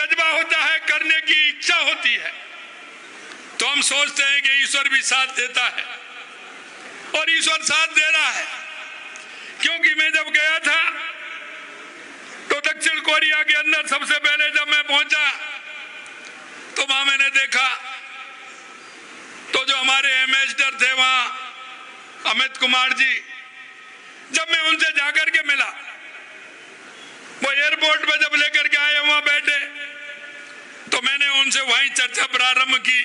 जज्बा होता है, करने की इच्छा होती है, तो हम सोचते हैं कि ईश्वर भी साथ देता है, और ईश्वर साथ दे रहा है। क्योंकि मैं जब गया था तो दक्षिण कोरिया के अंदर सबसे पहले जब मैं पहुंचा तो वहां मैंने देखा तो जो हमारे एम्बेसडर थे वहां अमित कुमार जी, जब मैं उनसे जाकर के मिला, वो एयरपोर्ट पे जब लेकर के आए वहां बैठे, तो मैंने उनसे वहीं चर्चा प्रारंभ की।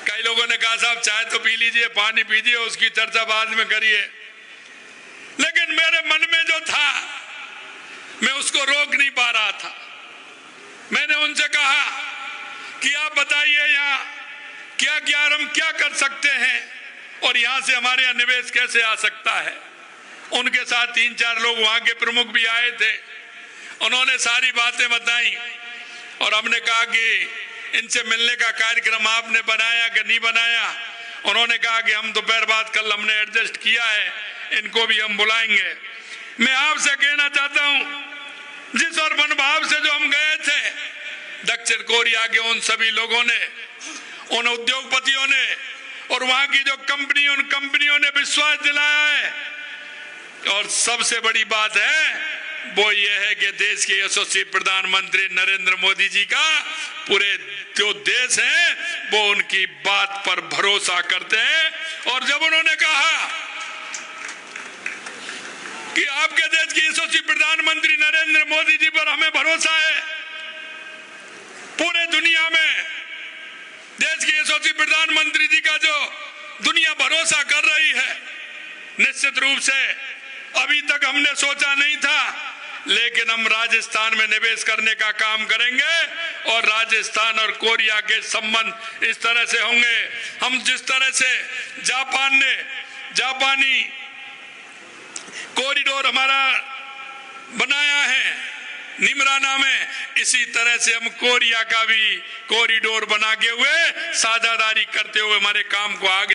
कई लोगों ने कहा साहब चाय तो पी लीजिए, पानी पीजिए, उसकी चर्चा बाद में करिए, लेकिन मेरे मन में जो था मैं उसको रोक नहीं पा रहा था। मैंने उनसे कहा कि आप बताइए यहाँ क्या क्या हम क्या कर सकते हैं और यहाँ से हमारे यहाँ निवेश कैसे आ सकता है। उनके साथ 3-4 लोग वहाँ के प्रमुख भी आए थे, उन्होंने सारी बातें बताई और हमने कहा कि इनसे मिलने का कार्यक्रम आपने बनाया कि नहीं बनाया। उन्होंने कहा कि हम दोपहर बाद कल हमने एडजस्ट किया है, इनको भी हम बुलाएंगे। मैं आपसे कहना चाहता हूं, जिस और मनोभाव से जो हम गए थे दक्षिण कोरिया के उन सभी लोगों ने, उन उद्योगपतियों ने और वहां की जो कंपनी, उन कंपनियों ने विश्वास दिलाया है। और सबसे बड़ी बात है वो ये है कि देश के यशस्वी प्रधानमंत्री नरेंद्र मोदी जी का पूरे जो देश है वो उनकी बात पर भरोसा करते हैं। और जब उन्होंने कहा कि आपके देश के यशस्वी प्रधानमंत्री नरेंद्र मोदी जी पर हमें भरोसा है, पूरे दुनिया में देश के यशस्वी प्रधानमंत्री जी का जो दुनिया भरोसा कर रही है, निश्चित रूप से अभी तक हमने सोचा नहीं था, लेकिन हम राजस्थान में निवेश करने का काम करेंगे और राजस्थान और कोरिया के संबंध इस तरह से होंगे। हम जिस तरह से जापान ने जापानी कॉरिडोर हमारा बनाया है निमराना में, इसी तरह से हम कोरिया का भी कॉरिडोर बना के हुए साझेदारी करते हुए हमारे काम को आगे